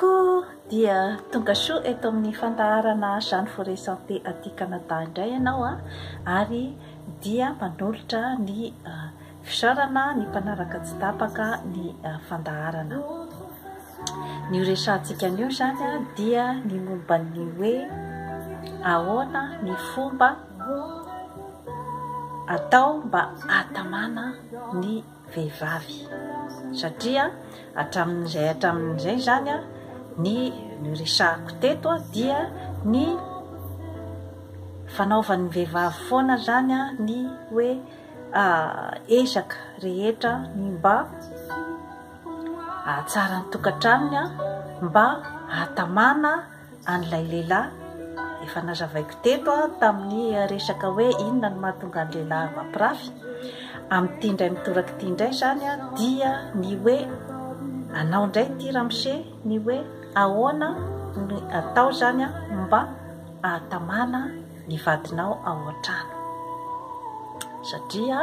tokoa dia tonga soa eto amin'ny fandaharana Jeanne Forêt Santé aty Canada indray ianao ary dia manolotra ny fisarana ny mpanaraka tsy tapaka ny fandaharana. Ny resantsika anio zany dia ny momba ny hoe ahoana ny fomba atao mba hatamana ny vehivavy satria hatramin'izay zany ny resahako teto dia ny fanaovan'ny vehivavy foana zany ny hoe ezaka rehetra ny mba tsara ny tokantranony mba hatamana an'ilay lehilahy. Efa nazavaiko teto tamin'ny resaka hoe inona no mahatonga ny lehilahy mampirafy amin'ity indray mitoraka ity indray zany dia ny hoe anao indray ty ramose ny hoe ahoana ny atao zany mba hatamana ny vadinao ao an-trano satria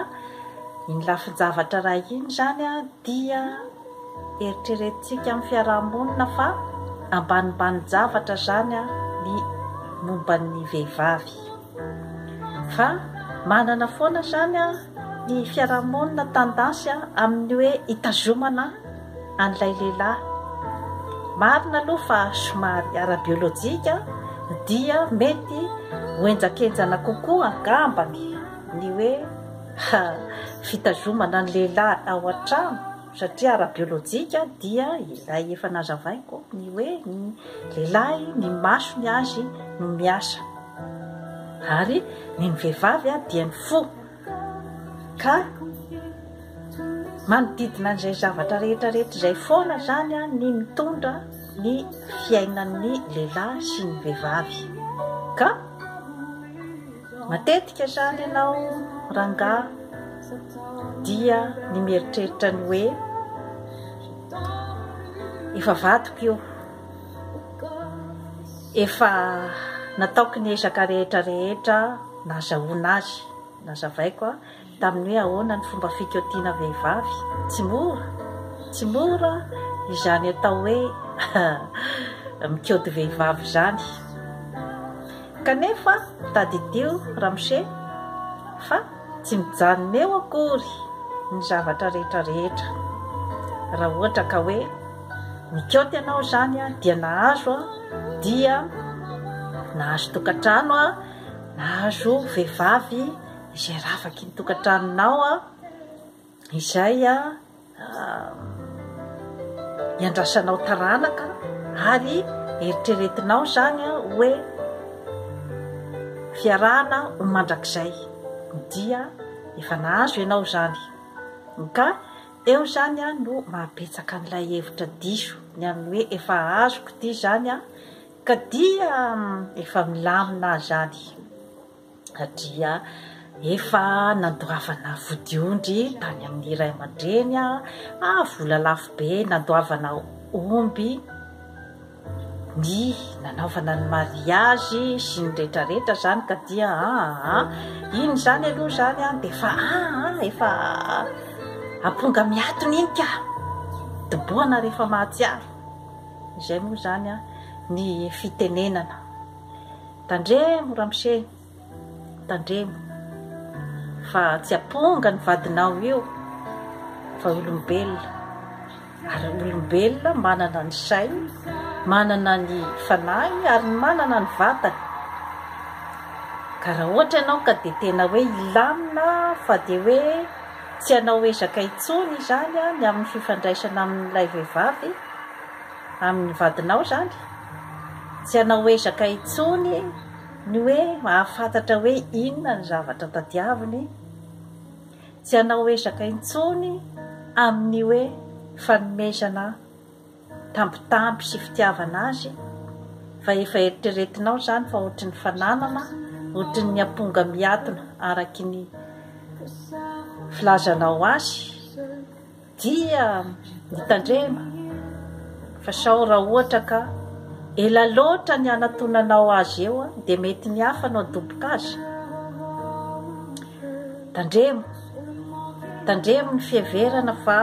iny lafin-javatra raha iny zany dia eritreretintsika amin'ny fiarahamonina fa ambanimbany zavatra zany ny momba ny vehivavy fa manana foana zany ny fiarahamonina tendansy amin'ny hoe hitazomana an'ilay lehilahy. Marina aloha fa somary ara-biolojika dia mety hoenjakenjana kokoa angambany ny hoe fitazomana ny lehilahy ao an-trano satria ara-biolojika dia ilay efa nazavaiko ny hoe ny lehilahy ny masony azy no miasa ary ny vehivavy dia ny fo ka manodidina an'izay zavatra rehetrarehetra izay foana zany ny mitondra ny fiainan'ny lehilahy sy ny vehivavy. Ka matetika zany ianao rangahy dia ny mieritreritra ny hoe efa vadiko io, efa nataoko ny ezaka rehetrarehetra nazahoana azy. Nazavaiko tamin'ny hoe ahoana ny fomba fikaotiana vehivavy tsy mora izany atao hoe mikaoty vehivavy zany kanefa tadidio ramose fa tsy mijanona eo akory ny zavatra rehetrarehetra. Raha ohatra ka hoe mikaoty ianao zany dia nahazo tokantrano nahazo vehivavy izay ravaky ny tokantranonao izay iandrasanao taranaka ary eritreretinao zany hoe fiarahana ho mandrakizay dia efa nahazo ianao zany ka eo zany no mahabetsaka n'ilay hevitra diso ny amin'ny hoe efa azoko ity zany ka dia efa milamina zany satria efa nandoavana vodiondry tany amin'ny ray aman-dreny vola lafo be nandoavana omby ny nanaovana ny mariazy sy ny rehetrarehetra zany ka dia iny zany aloha zany dia efa aponga miatona iny ka doboana rehefa mahatsiaro. Izay moa zany ny fitenenana. Tandremo ramose, tandremo fa tsy aponga ny vadinao io fa olombelona ary olombelona manana ny say, manana ny fanahy ary manana ny vatany ka raha ohatra ianao ka dia tena hoe ilamina fa dia hoe tsy hanao ezaka intsony zany ny amin'ny fifandraisana amin'ilay vehivavy amin'ny vadinao zany, tsy hanao ezaka intsony ny hoe mahafantatra hoe inona ny zavatra tadiaviny, tsy hanao ezaka intsony amin'ny hoe fanomezana tambitamby sy fitiavana azy fa efa eritreretinao zany fa ohatry ny fananana, ohatry ny aponga miatona araky ny filazanao azy dia nitandrema fa sao raha ohatra ka ela loatra ny anatonanao azy eo dia mety ny hafa no adoboka azy. Tandremo ny fiheverana fa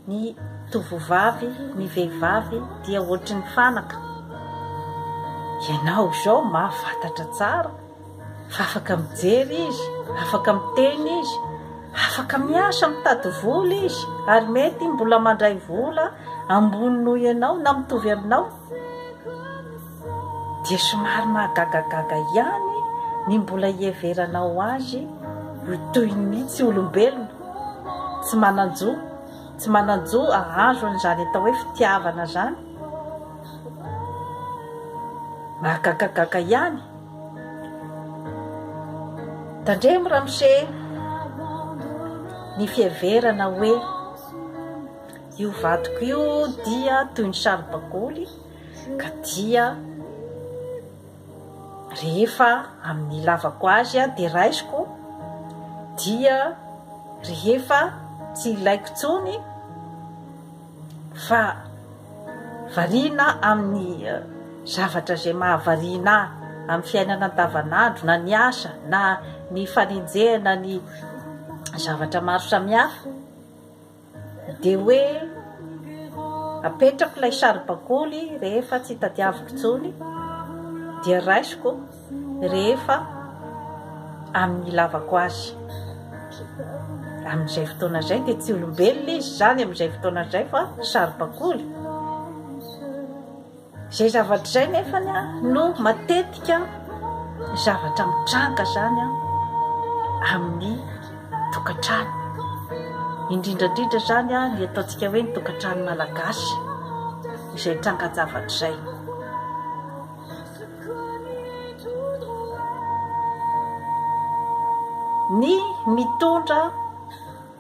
ny tovovavy ny vehivavy dia ohatry ny fanaka. Ianao zao mahafatatra tsara fa afaka mijery izy, afaka miteny izy, afaka miasa mitady vola izy, ary mety mbola mandray vola ambony noho ianao na mitovy aminao. Dia somary mahagagagaga ihany ny mbola ieveranao azy toy ny tsy olombelona, tsy mananjo ahazo an'izany atao hoe fitiavana zany. Mahagagagaga ihany. Tandremo ramose ny fieverana hoe io vadiko io dia toy ny saribakoly, ka dia rehefa amin'ny lavako azy dia raisiko, dia rehefa tsy ilaiko tsony fa variana amin'ny zavatra izay mahavariana amin'ny fiainana andavanandro, na ny asa na ny fanenjehana ny zavatra maro samihafa, dia hoe apetrako ilay saribakoly rehefa tsy tadiaviko tsony, dia raisiko rehefa amin'ny lavako azy. Amin'izay fotoana izay dia tsy olombelona izy zany amin'izay fotoana izay fa saribakoly. Izay zavatra izay nefany no matetika zavatra mitranga zany amin'ny tokantrano, indrindrandrindra zany ny ataontsika hoe ny tokantrano malagasy, izay tranga zavatra izay. Ny mitondra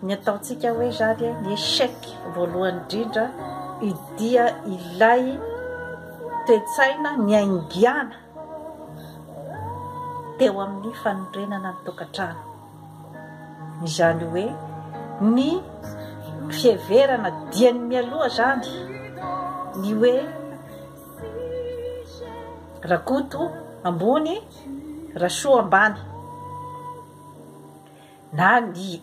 ny ataontsika hoe zany ny échec voalohany indrindra dia ilay toe-tsaina ny aingiana teo amin'ny fanorenana ny tokantrano. Izany hoe ny fieverana diany mialoha zany ny hoe rakoto ambony rasoa ambany, na ny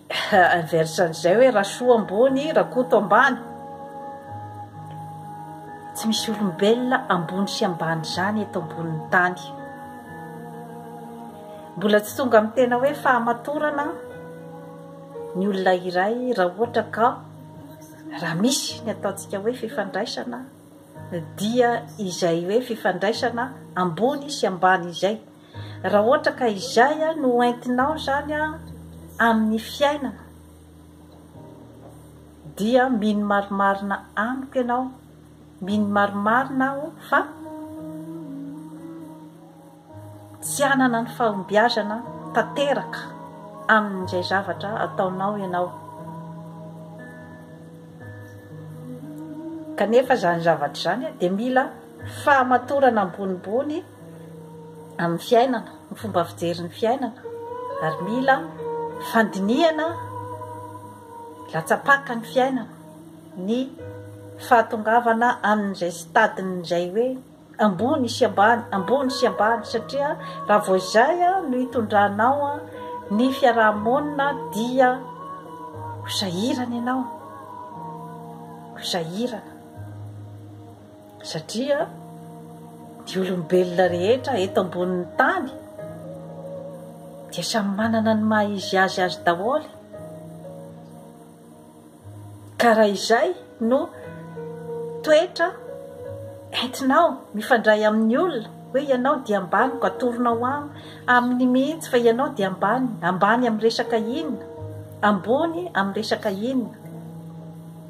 inversan'izay hoe rasoa ambony rakoto ambany. Tsy misy olombelona ambony sy ambany zany eto ambonin'ny tany. Mbola tsy tonga amin'ny tena hoe fahamatorana ny olona iray raha ohatra ka raha misy ny ataontsika hoe fifandraisana, dia izay hoe fifandraisana ambony sy ambany izay. Raha ohatra ka izay no entinao zany amin'ny fiainana, dia mino marimarina amiko ianao, mino marimarina aho fa tsy anana ny fahombiazana tanteraka amin'izay zavatra ataonao ianao. Kanefa zany zavatra zany dia mila fahamatorana ambonimbony amin'ny fiainana, ny fomba fijery ny fiainana, ary mila fandiniana latsapaka ny fiainana, ny fahatongavana amin'izay stadin'izay hoe ambony sy ambany, ambony sy ambany. Satria raha vao izay no hitondranao ny fiarahamonina dia hosahirana ianao, hosahirana. Satria ny olombelona rehetra eto ambonin'ny tany dia samy manana ny maha izy azy daholo. Ka raha izay no toetra entinao mifandray amin'ny olona hoe ianao dia ambany ko atoronao amin'ny mihitsy fa ianao dia ambany amin'ny resaka inona, ambony amin'ny resaka inona.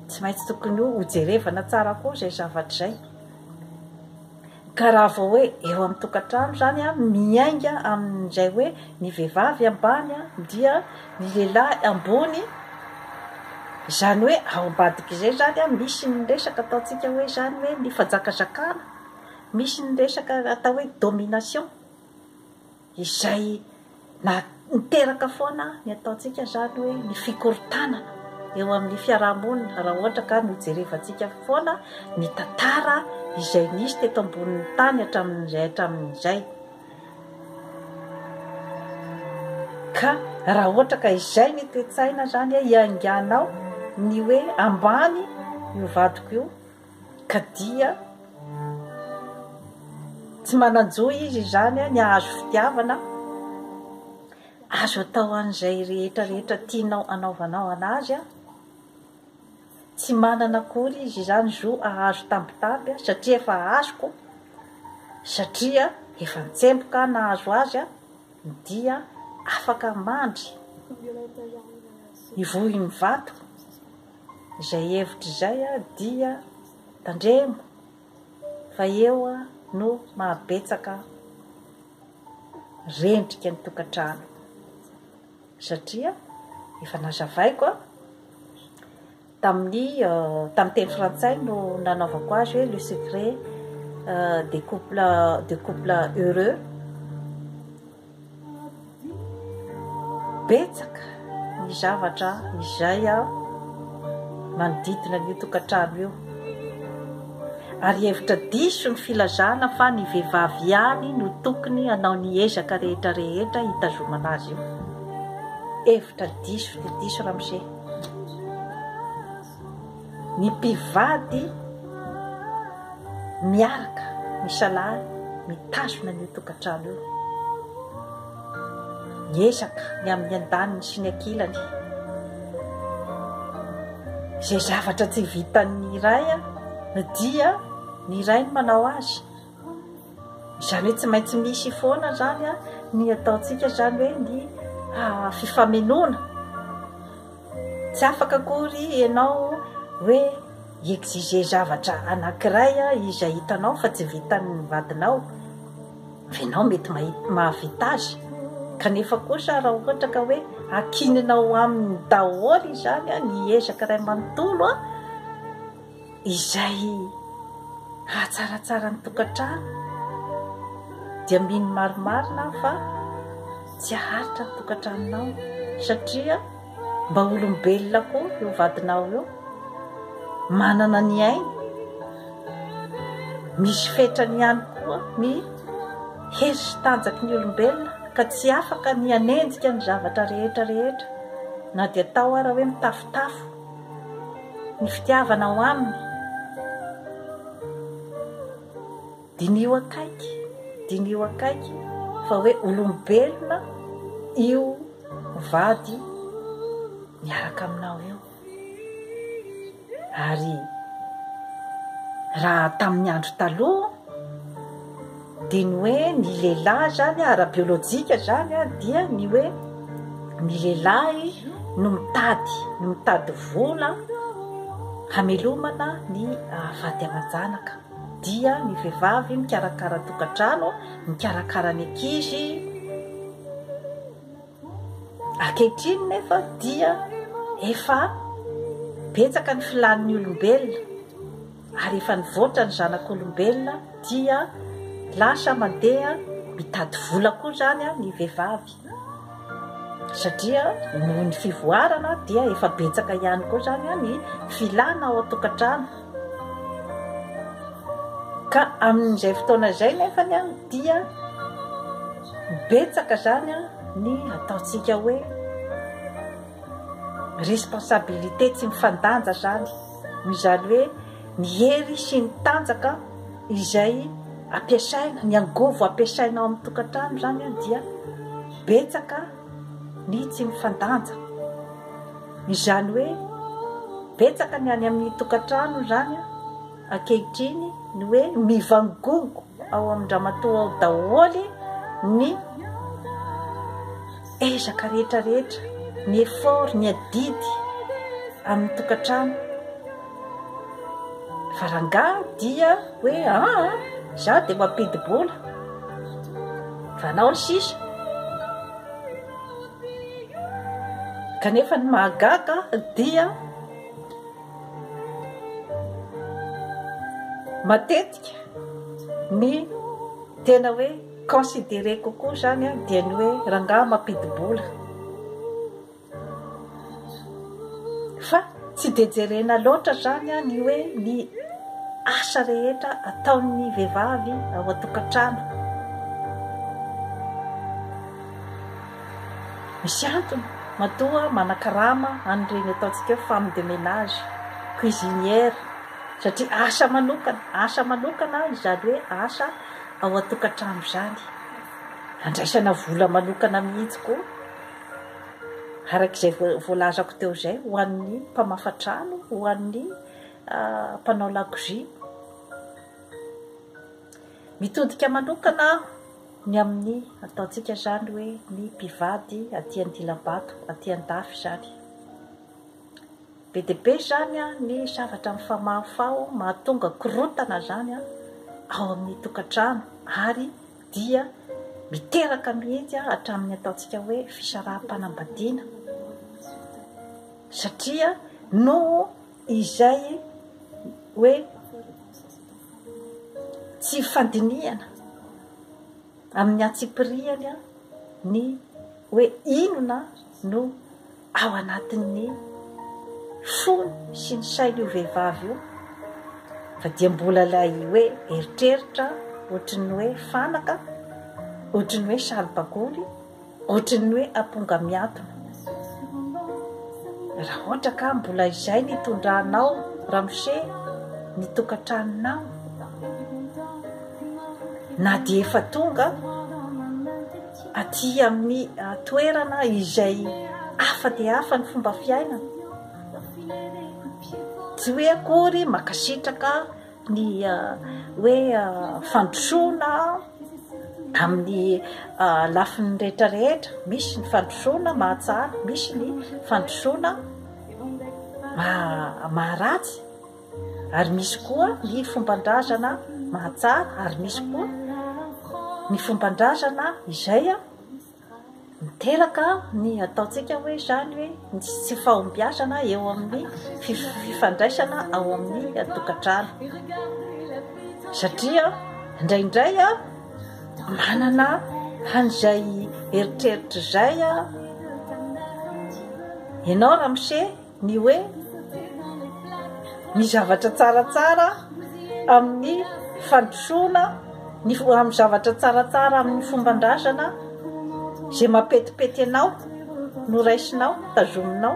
Tsy maintsy tokony hojerevana tsara koa izay zavatra izay. Ka raha vao hoe eo amin'ny tokantrano zany miainga amin'izay hoe ny vehivavy ambany dia ny lehilahy ambony, izany hoe ao ambadika izay zany misy ny resaka ataontsika hoe zany hoe ny fajakazakana, misy ny resaka atao hoe domination, izay na niteraka foana ny ataontsika zany hoe ny fikorontanana eo amin'ny fiarahamonina. Raha ohatra ka no jerevantsika foana ny tantara izay nisy teto ambonin'ny tany hatramin'izay. Ka raha ohatra ka izay ny toe-tsaina zany hiainganao ny hoe ambany io vadiko io ka dia tsy mananjo izy zany ny ahazo fitiavana azo atao an'izay rehetrarehetra tianao anaovanao anazy tsy manana akory izy zany zo ahazo tambitamby satria efa azoko satria efa nitsemboka nahazo azy dia afaka mandry ivohy ny vato izay hevitra izay dia tandremo fa eo no mahabetsaka rendrika ny tokantrano satria efa nazavaiko tamin'ny teny frantsay no nanaovako azy hoe le secret de couple heureux betsaka ny zavatra izay manodidina ny tokantrano io ary hevitra diso ny filazana fa ny vehivavy ihany no tokony hanao ny ezaka rehetrarehetra hitazomana azy io hevitra diso de diso ramose ny mpivady miaraka misalahy mitazona ny tokantrano io miezaka ny amin'ny andaniny sy ny ankilany izay zavatra tsy vitan'ny iray dia ny iray ny manao azy izany hoe tsy maintsy misy foana zany ny ataontsika zany hoe ny fifamenona tsy afaka akory ianao hoe exige zavatra anankiray izay hitanao fa tsy vitan'ny vadinao ianao mety mahavita azy kanefa kosa raha ohatra ka hoe akininao amin'ny daholo zany ny ezaka ray manontolo izay hatsaratsara ny tokantrano dia mino marimarina fa tsy aharitra ny tokantranonao satria mba olombelona koa io vadinao io manana ny ainy misy fetrany ihany koa ny hery sy tanjaky ny olombelona ka tsy afaka ny anendrika ny zavatra rehetrarehetra na dia atao raha hoe mitafotafo ny fitiavanao aminy dinio akaiky fa hoe olombelona io vady miaraka aminao io ary raha tamin'ny andro taloha dia ny hoe ny lehilahy zany ara-biolojika zany dia ny hoe ny lehilahy no mitady vola hamelomana ny vady aman-janaka dia ny vehivavy mikarakara tokantrano mikarakara ny ankizy ankehitriny nefa dia efa betsaka ny filan'ny olombelona ary efa nivoatra ny zanak'olombelona dia lasa mandeha mitady vola koa zany ny vehivavy satria noho ny fivoarana dia efa betsaka ihany koa zany ny filana ao an-tokantrano ka amin'izay fotoana izay nefa dia betsaka zany ny ataontsika hoe responsabilité tsy mifandanja zany izany hoe ny hery sy ny tanjaka izay ampiasaina ny angovo ampiasaina ao amin'ny tokantrano zany dia betsaka ny tsy mifandanja izany hoe betsaka ny any amin'ny tokantrano zany ankehitriny ny hoe mivangongo ao amin'ny ramatoa ao daholy ny ezaka rehetrarehetra ny effort ny adidy amin'ny tokantrano farangah dia hoe za dia mampidibola vanao ny sisa kanefa ny mahagaga dia matetika ny tena hoe considéré kokoa zany dia ny hoe rangahy mampidibola fa tsy dia jerena loatra zany ny hoe ny asa rehetra ataon'ny vehivavy ao an-tokantrano misy antony matoa manakarama an'ireny ataontsika hoe femme de ménage cuisinière satria asa manokana izany hoe asa ao atokantrano zany, andraisana vola manokana mihitsy koa arak'izay voalazako teo zay ho an'ny mpamafatrano, ho an'ny mpanao lakozia. Mitodika manokana ny amin'ny ataontsika zany hoe ny mpivady aty Andilam-bato, aty Andafy zany. Be dia be zany ny zavatra mifamafao mahatonga korontana zany ao amin'ny tokantrano ary dia miteraka mihitsy hatramin'ny ataontsika hoe fisaraha-panambadiana, satria no izay hoe tsy fandiniana amin'ny atsipiriany ny hoe inona no ao anatin'ny fony sy ny saina io vehivavy io, fa dia mbola ilay hoe eritreritra ohatrin'ny hoe fanaka, ohatrin'ny hoe saribakoly, ohatrin'ny hoe amponga miatona. Raha ohatra ka mbola izay ny tondranao ramose ny tokantranonao, na dia efa tonga aty amin'ny toerana izay hafa dia hafa ny fomba fiainana, tsy hoe akory makasitraka ny hoe fandrosoana amin'ny lafiny rehetrarehetra. Misy ny fandrosoana mahatsara, misy ny fandrosoana maharatsy, ary misy koa ny fomban-drazana mahatsara, ary misy koa ny fomban-drazana izay miteraka ny ataontsika hoe zany hoe tsy fahombiazana eo amin'ny fifandraisana ao amin'ny tokantrano, satria indraindray manana an'izay eritreritra izay ianao ramose ny hoe ny zavatra tsaratsara amin'ny fandrosoana, amin'ny zavatra tsaratsara amin'ny fomban-drazana izay mampetipety anao no raisinao, tazominao,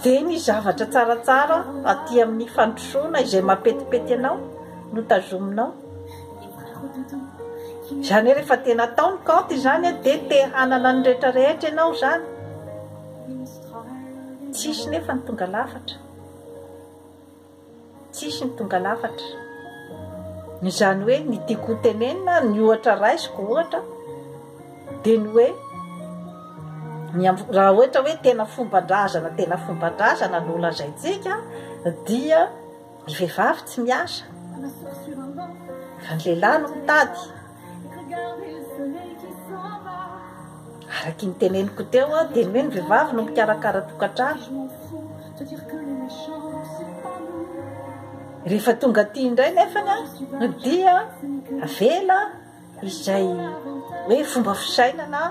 dia ny zavatra tsaratsara aty amin'ny fandrosoana izay mampetipety anao no tazominao. Izany hoe rehefa tena atao ny kaonty zany dia te hanana ny rehetrarehetra ianao zany, tsisy nefa ny tonga lafatra, tsisy ny tonga lafatra. Izany hoe ny tiako tenenina ny ohatra raisiko ohatra dia ny hoe raha ohatra hoe tena fomban-drazana no lazaintsika dia ny vehivavy tsy miasa fa ny lehilahy no mitady. Araky ny teneniko teo dia ny hoe ny vehivavy no mikarakara tokantrano. Rehefa tonga aty indray nefany dia avela izay hoe fomba fisainana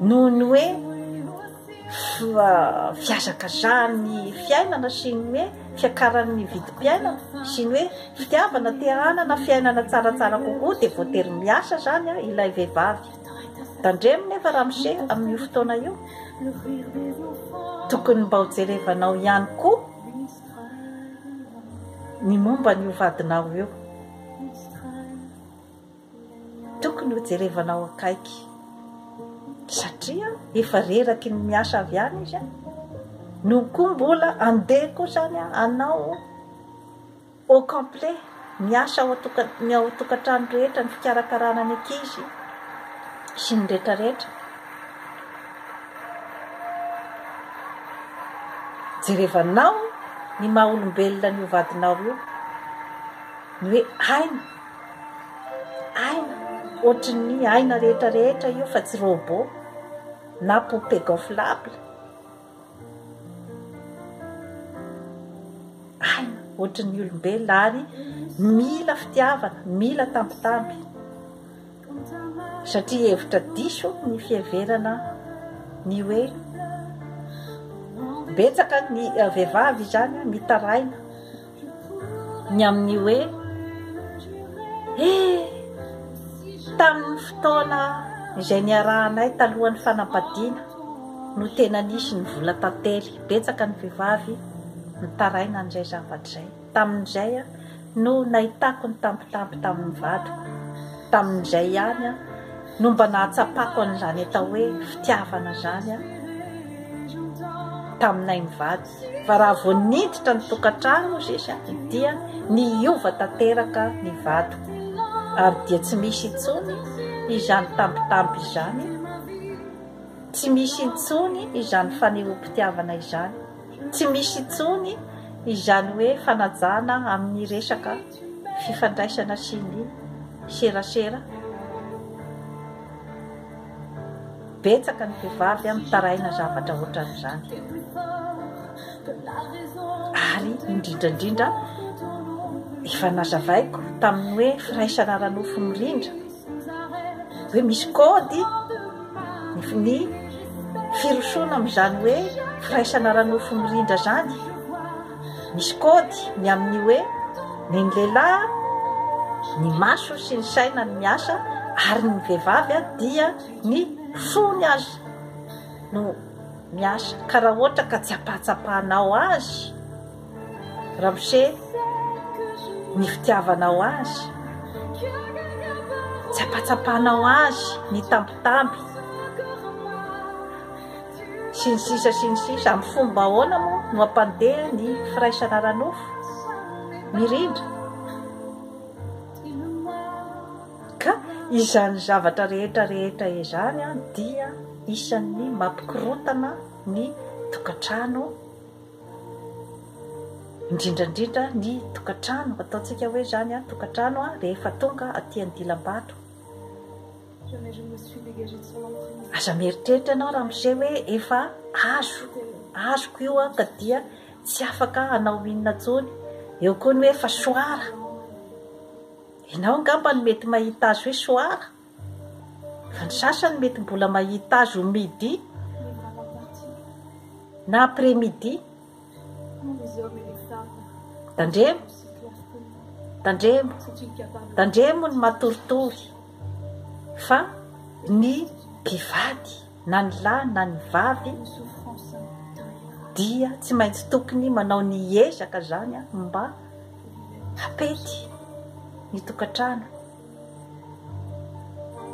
noho ny hoe fiazakazahany fiainana sy ny hoe fiakaran'ny vidim-piainana sy ny hoe fitiavana te-hanana fiainana tsaratsara kokoa dia voatery miasa zany ilay vehivavy. Tandremo nefa ramose amin'io fotoana io tokony mba ho jerevanao ihany koa ny momba ny vadinao io, tokony ho jerevanao akaiky satria efa reraky ny miasa avy any izy no koa mbola andeha koa zany anao au complet miasa ao tokantrano rehetra, ny fikarakarana ny ankizy sy ny rehetrarehetra. Jerevanao ny maha olombelona ny vadinao io, ny hoe aina ohatrin'ny aina rehetrarehetra io fa tsy robot na poupée gonflable. Aina ohatrin'ny olombelona ary mila fitiavana, mila tambitamby, satria hevitra diso ny fiheverana ny hoe betsaka ny vehivavy zany mitaraina ny amin'ny hoe tamin'ny fotoana izay niarahanay talohan'ny fanambadiana no tena nisy ny vola tantely. Betsaka ny vehivavy nitaraina an'izay zavatra izay. Tamin'izay no nahitako ny tampitampi tamin'ny vady. Tamin'izay ihany no mba nahatsapako an'izany atao hoe fitiavana zany taminay mivady. Fa raha vao niditra ny tokantrano sisa dia niova tanteraka ny vady, ary dia tsy misy intsony izany tampitampi izany, tsy misy intsony izany fanehoam-pitiavana izany, tsy misy intsony izany hoe fanajana amin'ny resaka fifandraisana sy ny serasera. Betsaka ny vehivavy mitaraina zavatra ohatran'izany, ary indrindrandrindra efa nazavaiko tamin'ny hoe firaisana ranofo mirindra hoe misy kody ny firosoana amin'izany hoe firaisana ranofo mirindra zany. Misy kody ny amin'ny hoe ny lehilahy ny maso sy ny saina ny miasa, ary ny vehivavy dia ny fony azy no miasa. Ka raha ohatra ka tsy apatsapahanao azy ramose ny fitiavanao azy, tsy apatsapahanao azy ny tampitampi sy ny sisa amin'ny fomba ahoana moa no ampandeha ny firaisana ranofo mirindra. Ka izany zavatra rehetra izany dia isan'ny mampikorotana ny tokantrano, indrindrandrindra ny tokantrano. Ataontsika hoe zany tokantrano rehefa tonga aty Andilam-bato. Aza mieritreritra ianao ramose hoe efa azoko io ka dia tsy afaka anao inona tsony. Eo koa ny hoe fa soara, ianao ngamba ny mety mahita azy hoe soara, fa ny sasany mety mbola mahita azy ho midi na après midi. Tandremo ny matoritory, fa ny mpivady na ny lahy na ny vavy dia tsy maintsy tokony manao ny ezaka zany mba hapety ny tokantrano,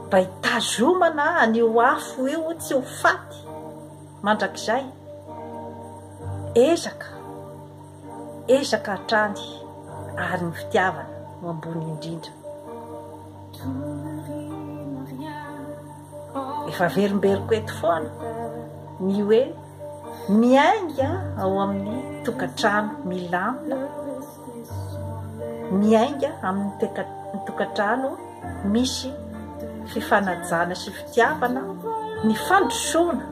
mba hitazomana an'io afo io tsy ho faty mandrakizay. Ezaka hatrany, ary ny fitiavana no ambony indrindra. Efa verimberiko eto foana ny hoe miainga ao amin'ny tokantrano milamina, miainga amin'ny tokantrano misy fifanajana sy fitiavana, ny fandrosoana.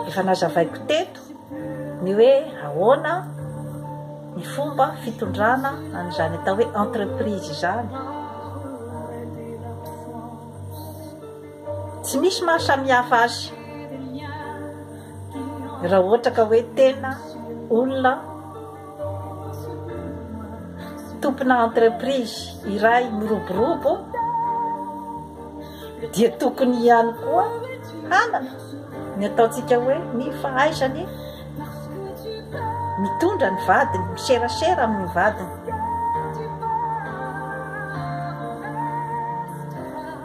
Efa nazavaiko teto ny hoe ahoana ny fomba fitondrana an'izany atao hoe entreprise zany. Tsy misy mahasamihafa azy raha ohatra ka hoe tena olona tompona entreprise iray miroborobo, dia tokony ihany koa hanana ny ataontsika hoe ny fahaizany mitondra ny vadiny, miserasera amin'ny vadiny.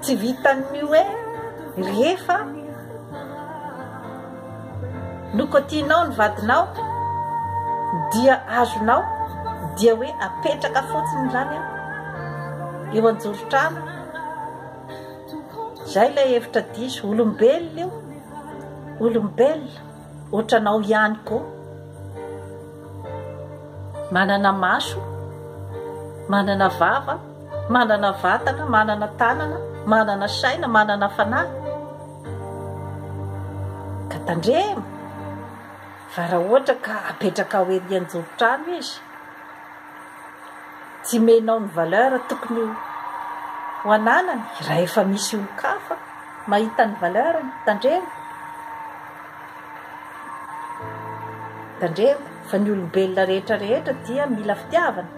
Tsy vitany hoe rehefa nokotianao ny vadinao dia azonao, dia hoe apetraka fotsiny zany eo anjoro-trano. Zay ilay hevitra diso. Olombelona io, olombelona ohatranao ihany koa, manana maso, manana vava, manana vatana, manana tanana, manana saina, manana fanahy. Ka tandremo, fa raha ohatra ka apetraka ao ery anjoro-trano izy, tsy menao ny valeur tokony ho ananany. Raha efa misy olon-kafa mahita ny valeurany, tandremo. Fa ny olombelona rehetra dia mila fitiavana.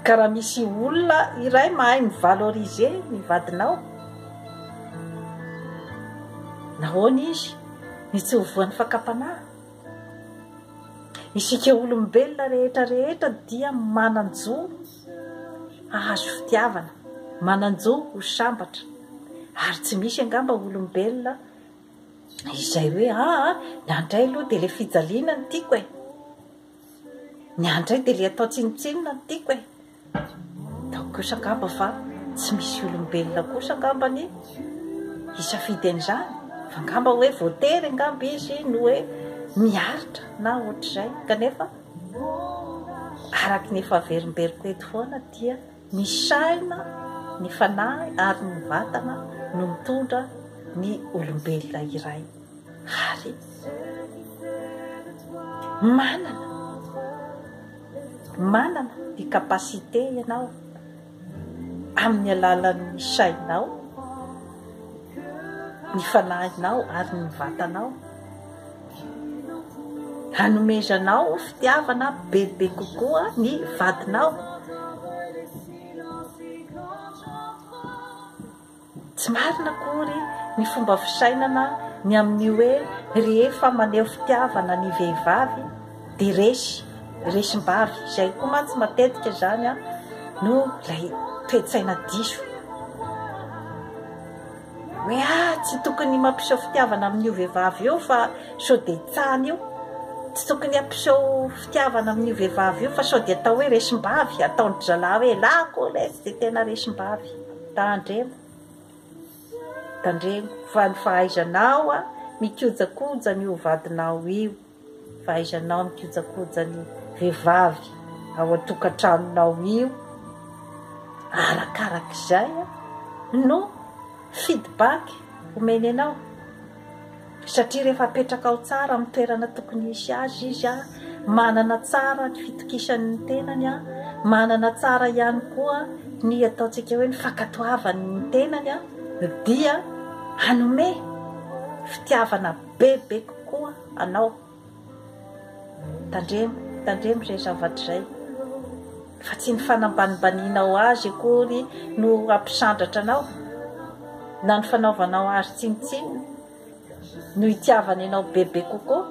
Ka raha misy olona iray mahay mivaloriser ny vadinao, nahoana izy ny tsy hovoan'ny fakapanahy. Isika olombelona rehetra dia manan-jo ahazo fitiavana, manan-jo ho sambatra, ary tsy misy angamba olombelona izay hoe ny andray aloha dia le fijaliana ny tiako e, ny andray dia le atao tsinotsinona ny tiako e. Da kosa angamba fa tsy misy olombelona kosa angamba ny isafidy an'izany, fa angamba hoe voatery angamba izy no hoe miaritra na ohatr'izay. Kanefa araky ny efa averimberiko eto foana dia ny saina, ny fanahy ary ny vatana no mitondra ny olombelona iray, ary manana ny kapasite ianao amin'ny alalan'ny sainao, ny fanahinao ary ny vatanao, hanomezanao fitiavana bebe kokoa ny vadinao. Tsy marina akory ny fomba fisainana ny amin'ny hoe rehefa maneho fitiavana ny vehivavy dia resim-bavy, izay koa mantsy matetika zany no lay toe-tsaina diso hoe tsy tokony mampiseho fitiavana amin'io vehivavy io fa sao dia tsany io, tsy tokony hampiseho fitiavana amin'io vehivavy io fa sao dia atao hoe resim-bavy, ataon'ny zalahy hoe lako le tsy dia tena resim-bavy. Tandremo fa ny fahaizanao mikojakoja ny vadinao io, fahaizanao mikojakoja ny vehivavy ao an-tokantranonao io, arakarak'izay no feedback omeny anao. Satria rehefa apetraka ao tsara amin'ny toerana tokony hisy azy izy manana tsara ny fitokisany ny tenany, manana tsara ihany koa ny ataontsika hoe ny fakatoavany ny tenany, dia hanome fitiavana bebe kokoa anao. Tandremo izay zavatra izay, fa tsy ny fanambanibaninao azy akory no ampisandratra anao, na ny fanaovanao azy tsinotsinona no hitiavana ianao bebe kokoa.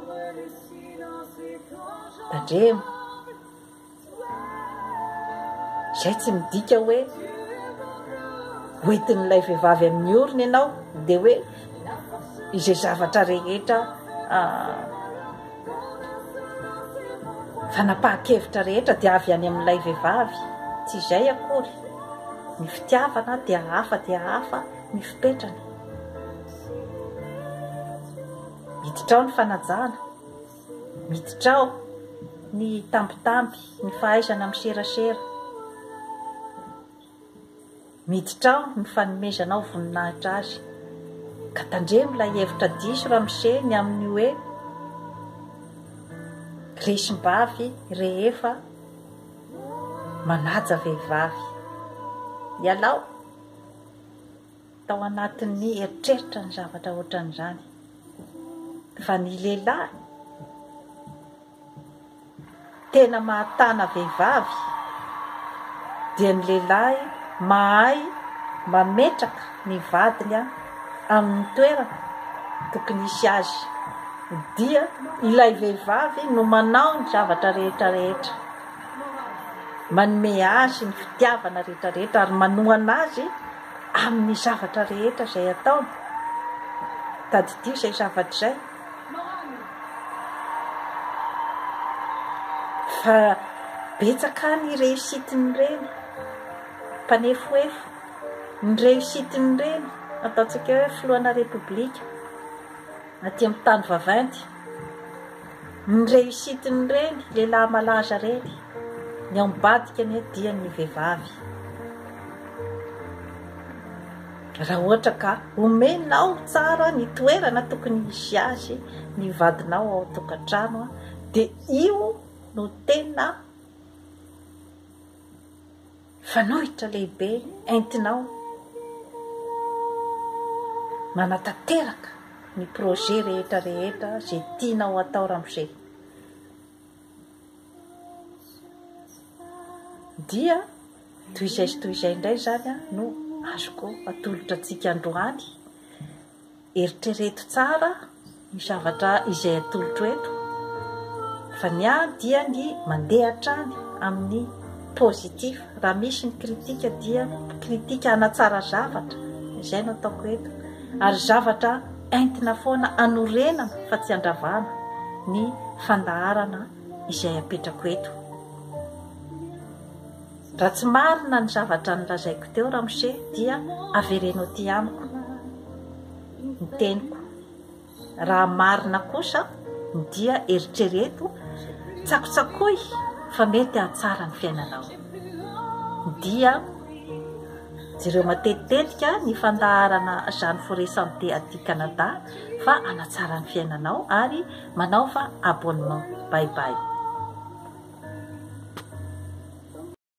Tandremo izay tsy midika hoe hoentin'ilay vehivavy amin'ny orony ianao dia hoe izay zavatra rehetra fanapahakevitra rehetra dia avy any amin'ilay vehivavy. Tsy izay akory, ny fitiavana dia hafa ny fipetrany. Miditra ao ny fanajana, miditra ao ny tambitamby, ny fahaizana miserasera, miditra ao ny fanomezanao voninahitra azy. Ka tandremo ilay hevitra diso ramose ny amin'ny hoe resim-bavy rehefa manaja vehivavy. Ialao tao anatin'ny eritreritra ny zavatra ohatran'izany. Fa ny lehilahy tena mahatana vehivavy dia ny lehilahy mahay mametraka ny vadiny amin'ny toerana tokony hisy azy, dia ilay vehivavy no manao ny zavatra rehetra, manome azy ny fitiavana rehetra ary manohana azy amin'ny zavatra rehetra izay ataony. Tadidio izay zavatra izay, fa betsaka ny réussite-n'ireny mpanefoefo, ny réussite-n'ireny ataontsika hoe filohana repoblika aty amin'ny tany vaventy, ny réussite-n'ireny lehilahy malaza reny ny ao mibadika ny dia ny vehivavy. Raha ohatra ka omenao tsara ny toerana tokony hisy azy ny vadinao ao an-tokantrano, dia io no tena fanohitra lehibe entinao manatanteraka ny projet rehetra izay tianao atao ramose. Dia toy izay indray zany no azoko atolotra antsika androany eritrereto tsara ny zavatra izay atolotra eto fa ny dia ny mandeha hatrany amin'ny positif. Raha misy ny kritika dia kritika anatsara zavatra izay no ataoko eto, ary zavatra entina foana anorenana fa tsy andravana ny fandaharana izay apetrako eto. Raha tsy marina ny zavatra nilazaiko teo ramose dia averenao ty amiko ny teniko. Raha marina kosa dia eritrereto tsakotsakoy fa mety hahatsara ny fiainanao. Dia jereo matetitetika ny fandaharana zany foresante aty Canada fa hanatsara ny fiainanao ary manao fa abonnement. Bye bye.